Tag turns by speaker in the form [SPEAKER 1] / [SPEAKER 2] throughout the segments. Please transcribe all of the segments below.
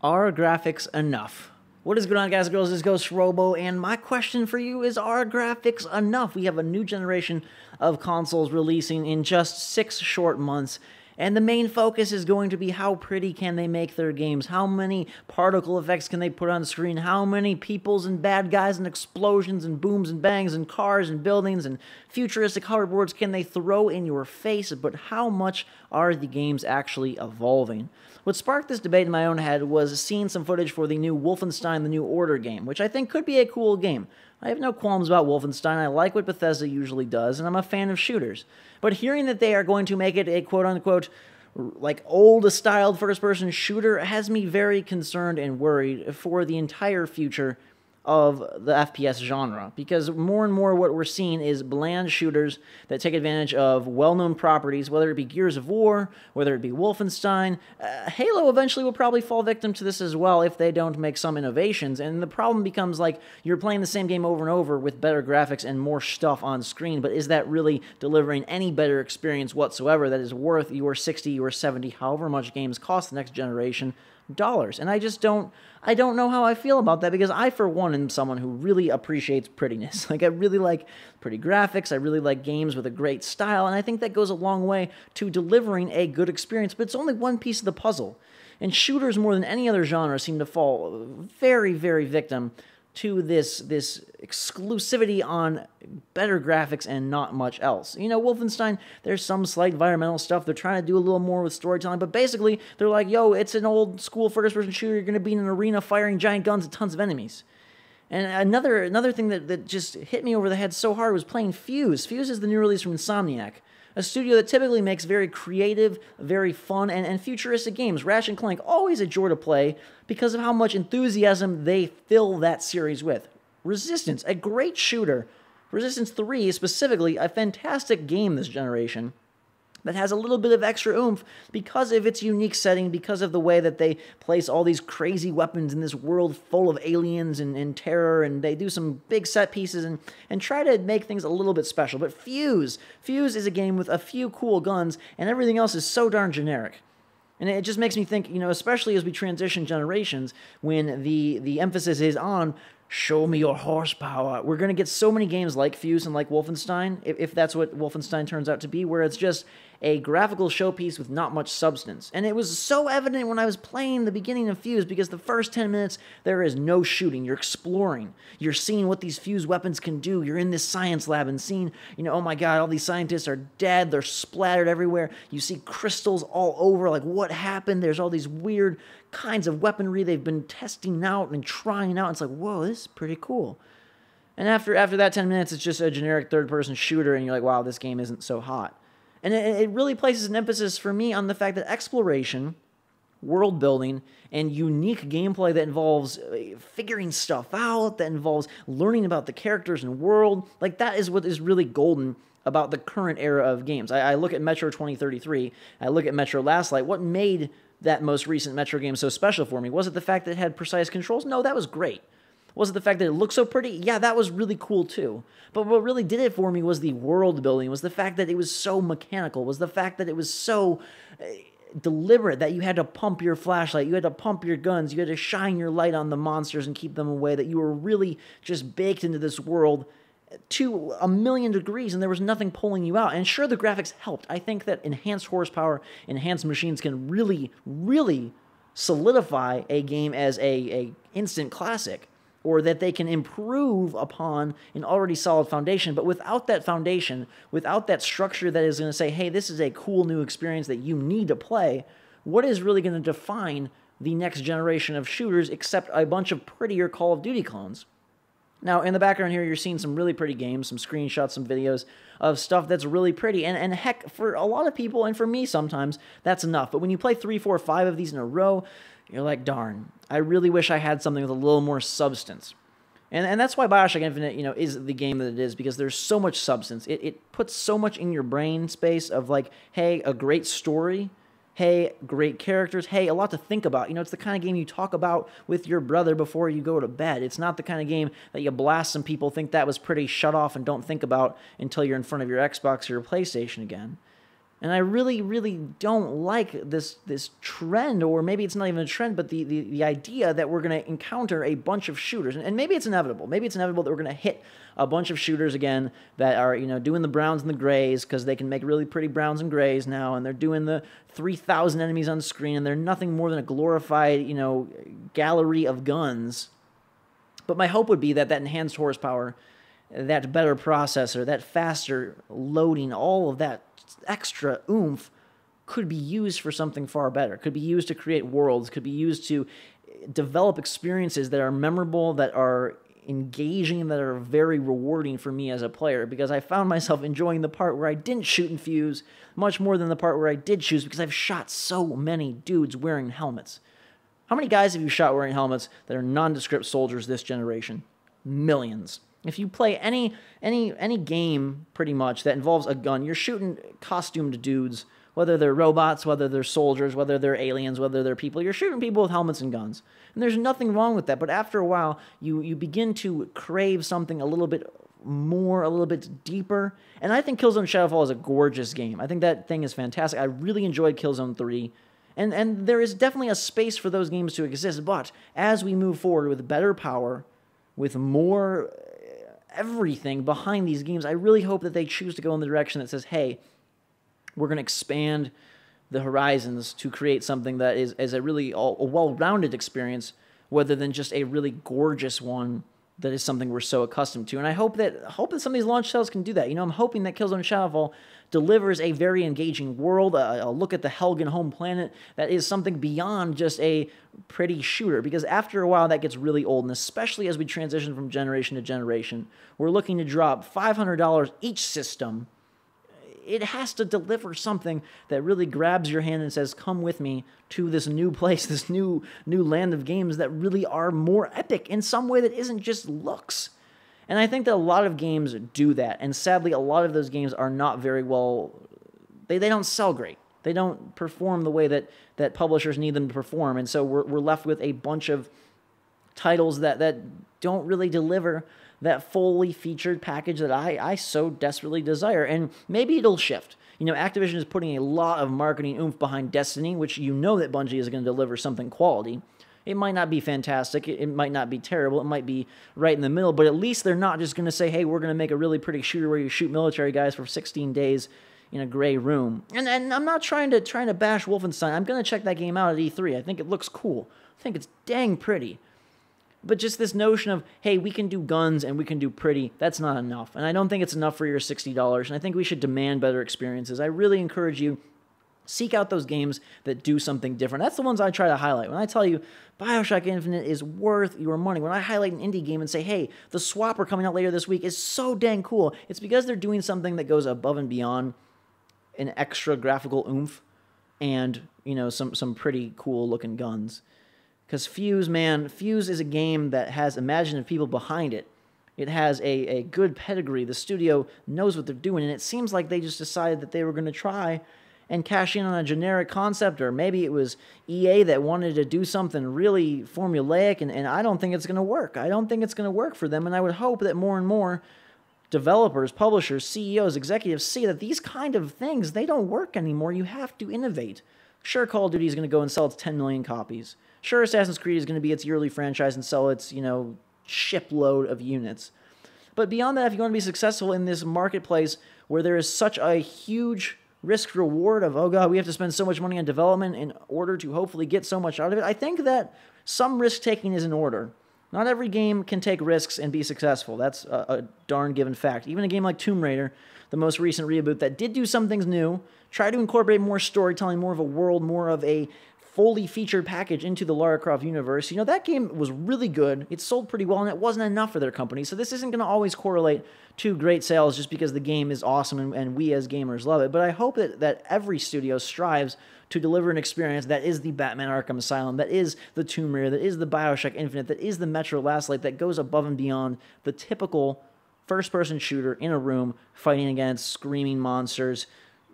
[SPEAKER 1] Are graphics enough? What is going on, guys and girls? This is Ghost Robo, and my question for you is, are graphics enough? We have a new generation of consoles releasing in just 6 short months, and the main focus is going to be how pretty can they make their games, how many particle effects can they put on the screen, how many peoples and bad guys and explosions and booms and bangs and cars and buildings and futuristic hoverboards can they throw in your face, but how much are the games actually evolving? What sparked this debate in my own head was seeing some footage for the new Wolfenstein: The New Order game, which I think could be a cool game. I have no qualms about Wolfenstein, I like what Bethesda usually does, and I'm a fan of shooters. But hearing that they are going to make it a quote-unquote like old-styled first-person shooter has me very concerned and worried for the entire future of the FPS genre, because more and more what we're seeing is bland shooters that take advantage of well-known properties, whether it be Gears of War, whether it be Wolfenstein. Halo eventually will probably fall victim to this as well if they don't make some innovations, and the problem becomes like you're playing the same game over and over with better graphics and more stuff on screen, but is that really delivering any better experience whatsoever that is worth your 60 or 70, however much games cost the next generation, dollars? And I don't know how I feel about that, because I, for one, am someone who really appreciates prettiness. Like, I really like pretty graphics, I really like games with a great style, and I think that goes a long way to delivering a good experience, but it's only one piece of the puzzle. And shooters, more than any other genre, seem to fall very, very victim to this exclusivity on better graphics and not much else. You know, Wolfenstein, there's some slight environmental stuff. They're trying to do a little more with storytelling, but basically, they're like, yo, it's an old school first-person shooter. You're going to be in an arena firing giant guns at tons of enemies. And another thing that just hit me over the head so hard was playing Fuse. Fuse is the new release from Insomniac, a studio that typically makes very creative, very fun, and futuristic games. Ratchet & Clank, always a joy to play because of how much enthusiasm they fill that series with. Resistance, a great shooter. Resistance 3 specifically, a fantastic game this generation that has a little bit of extra oomph because of its unique setting, because of the way that they place all these crazy weapons in this world full of aliens and terror, and they do some big set pieces and try to make things a little bit special. But Fuse is a game with a few cool guns, and everything else is so darn generic. And it just makes me think, you know, especially as we transition generations, when the emphasis is on show me your horsepower, we're going to get so many games like Fuse and like Wolfenstein, if that's what Wolfenstein turns out to be, where it's just a graphical showpiece with not much substance. And it was so evident when I was playing the beginning of Fuse, because the first 10 minutes, there is no shooting. You're exploring. You're seeing what these Fuse weapons can do. You're in this science lab and seeing, you know, oh my god, all these scientists are dead. They're splattered everywhere. You see crystals all over. Like, what happened? There's all these weird kinds of weaponry they've been testing out and trying out. It's like, whoa, this is pretty cool. And after that 10 minutes, it's just a generic third-person shooter, and you're like, wow, this game isn't so hot. And it really places an emphasis for me on the fact that exploration, world building, and unique gameplay that involves figuring stuff out, that involves learning about the characters and world, like, that is what is really golden about the current era of games. I look at Metro 2033, I look at Metro Last Light. What made that most recent Metro game so special for me? Was it the fact that it had precise controls? No, that was great. Was it the fact that it looked so pretty? Yeah, that was really cool too. But what really did it for me was the world building, was the fact that it was so mechanical, was the fact that it was so deliberate, that you had to pump your flashlight, you had to pump your guns, you had to shine your light on the monsters and keep them away, that you were really just baked into this world to 1,000,000 degrees, and there was nothing pulling you out. And sure, the graphics helped. I think that enhanced horsepower, enhanced machines can really, really solidify a game as a instant classic, or that they can improve upon an already solid foundation. But without that foundation, without that structure that is going to say, hey, this is a cool new experience that you need to play, what is really going to define the next generation of shooters except a bunch of prettier Call of Duty clones? Now, in the background here, you're seeing some really pretty games, some screenshots, some videos of stuff that's really pretty. And heck, for a lot of people, and for me sometimes, that's enough. But when you play 3, 4, 5 of these in a row, you're like, darn, I really wish I had something with a little more substance. And that's why BioShock Infinite, you know, is the game that it is, because there's so much substance. It puts so much in your brain space of like, hey, a great story, hey, great characters, hey, a lot to think about. You know, it's the kind of game you talk about with your brother before you go to bed. It's not the kind of game that you blast some people, think that was pretty, shut off, and don't think about until you're in front of your Xbox or your PlayStation again. And I really, really don't like this trend, or maybe it's not even a trend, but the idea that we're going to encounter a bunch of shooters. And maybe it's inevitable. Maybe it's inevitable that we're going to hit a bunch of shooters again that are, doing the browns and the grays, because they can make really pretty browns and grays now, and they're doing the 3,000 enemies on screen, and they're nothing more than a glorified, gallery of guns. But my hope would be that enhanced horsepower, that better processor, that faster loading, all of that extra oomph could be used for something far better, could be used to create worlds, could be used to develop experiences that are memorable, that are engaging, that are very rewarding for me as a player, because I found myself enjoying the part where I didn't shoot and fuse much more than the part where I did shoot, because I've shot so many dudes wearing helmets. How many guys have you shot wearing helmets that are nondescript soldiers this generation? Millions. If you play any game, pretty much, that involves a gun, you're shooting costumed dudes, whether they're robots, whether they're soldiers, whether they're aliens, whether they're people. You're shooting people with helmets and guns. And there's nothing wrong with that, but after a while, you begin to crave something a little bit more, a little bit deeper. And I think Killzone Shadowfall is a gorgeous game. I think that thing is fantastic. I really enjoyed Killzone 3. And there is definitely a space for those games to exist, but as we move forward with better power, with more everything behind these games, I really hope that they choose to go in the direction that says, hey, we're going to expand the horizons to create something that is a really a well-rounded experience, rather than just a really gorgeous one that is something we're so accustomed to. And I hope that some of these launch titles can do that. I'm hoping that Killzone Shadowfall delivers a very engaging world, a look at the Helgen home planet that is something beyond just a pretty shooter, because after a while that gets really old, and especially as we transition from generation to generation, we're looking to drop $500 each system. It has to deliver something that really grabs your hand and says, come with me to this new place, this new land of games that really are more epic in some way that isn't just looks. And I think that a lot of games do that, and sadly a lot of those games are not very well, they don't sell great. They don't perform the way that publishers need them to perform, and so we're left with a bunch of titles that don't really deliver that fully featured package that I so desperately desire. And maybe it'll shift. Activision is putting a lot of marketing oomph behind Destiny, which that Bungie is going to deliver something quality. It might not be fantastic, it might not be terrible, it might be right in the middle, but at least they're not just going to say, hey, we're going to make a really pretty shooter where you shoot military guys for 16 days in a gray room. And I'm not trying to bash Wolfenstein. I'm going to check that game out at E3. I think it looks cool. I think it's dang pretty. But just this notion of, hey, we can do guns and we can do pretty, that's not enough. And I don't think it's enough for your $60, and I think we should demand better experiences. I really encourage you, seek out those games that do something different. That's the ones I try to highlight. When I tell you BioShock Infinite is worth your money, when I highlight an indie game and say, hey, the Swapper coming out later this week is so dang cool, it's because they're doing something that goes above and beyond an extra graphical oomph and, some pretty cool looking guns. Because Fuse is a game that has imaginative people behind it. It has a good pedigree. The studio knows what they're doing, and it seems like they just decided that they were going to try and cash in on a generic concept, or maybe it was EA that wanted to do something really formulaic, and I don't think it's going to work. I don't think it's going to work for them, and I would hope that more and more developers, publishers, CEOs, executives see that these kind of things, they don't work anymore. You have to innovate. Sure, Call of Duty is going to go and sell its 10 million copies. Sure, Assassin's Creed is going to be its yearly franchise and sell its, shipload of units. But beyond that, if you want to be successful in this marketplace where there is such a huge risk-reward of, oh God, we have to spend so much money on development in order to hopefully get so much out of it, I think that some risk-taking is in order. Not every game can take risks and be successful. That's a darn given fact. Even a game like Tomb Raider, the most recent reboot that did do some things new, tried to incorporate more storytelling, more of a world, more of a fully featured package into the Lara Croft universe. That game was really good. It sold pretty well, and it wasn't enough for their company. So this isn't going to always correlate to great sales just because the game is awesome and we as gamers love it. But I hope that every studio strives to deliver an experience that is the Batman Arkham Asylum, that is the Tomb Raider, that is the BioShock Infinite, that is the Metro Last Light, that goes above and beyond the typical first-person shooter in a room fighting against screaming monsters,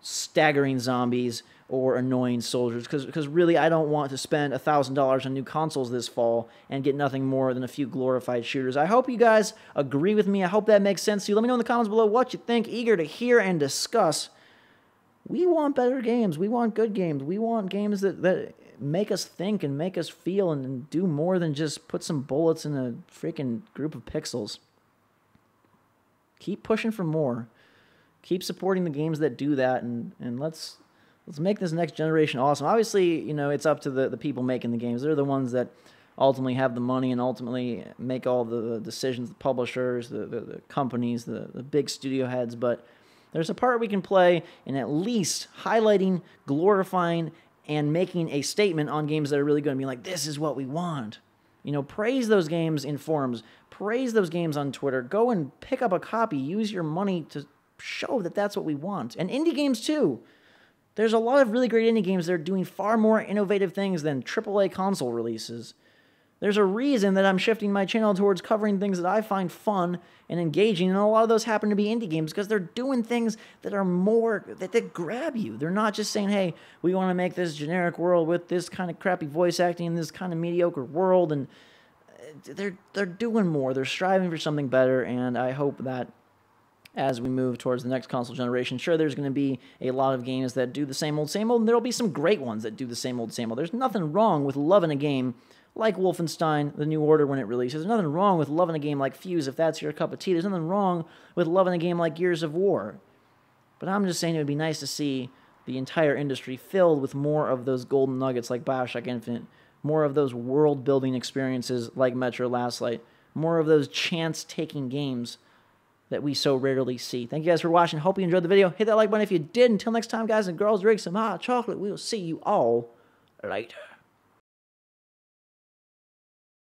[SPEAKER 1] staggering zombies, or annoying soldiers, because really I don't want to spend $1,000 on new consoles this fall and get nothing more than a few glorified shooters. I hope you guys agree with me. I hope that makes sense to you. Let me know in the comments below what you think. Eager to hear and discuss We want better games. We want good games. We want games that make us think and make us feel and do more than just put some bullets in a freaking group of pixels. Keep pushing for more. Keep supporting the games that do that, and let's make this next generation awesome. Obviously, you know, it's up to the people making the games. They're the ones that ultimately have the money and ultimately make all the decisions, the publishers, the companies, the big studio heads, but there's a part we can play in at least highlighting, glorifying, and making a statement on games that are really good and being like, this is what we want. You know, praise those games in forums. Praise those games on Twitter. Go and pick up a copy. Use your money to show that that's what we want. And indie games, too. There's a lot of really great indie games that are doing far more innovative things than AAA console releases. There's a reason that I'm shifting my channel towards covering things that I find fun and engaging, and a lot of those happen to be indie games because they're doing things that are more, that grab you. They're not just saying, hey, we want to make this generic world with this kind of crappy voice acting in this kind of mediocre world, and they're doing more. They're striving for something better, and I hope that as we move towards the next console generation, sure, there's going to be a lot of games that do the same old, and there'll be some great ones that do the same old. There's nothing wrong with loving a game like Wolfenstein, The New Order when it releases. There's nothing wrong with loving a game like Fuse if that's your cup of tea. There's nothing wrong with loving a game like Gears of War. But I'm just saying it would be nice to see the entire industry filled with more of those golden nuggets like BioShock Infinite, more of those world-building experiences like Metro Last Light, more of those chance-taking games that we so rarely see. Thank you guys for watching. Hope you enjoyed the video. Hit that like button if you did. Until next time, guys and girls, drink some hot chocolate. We'll see you all later.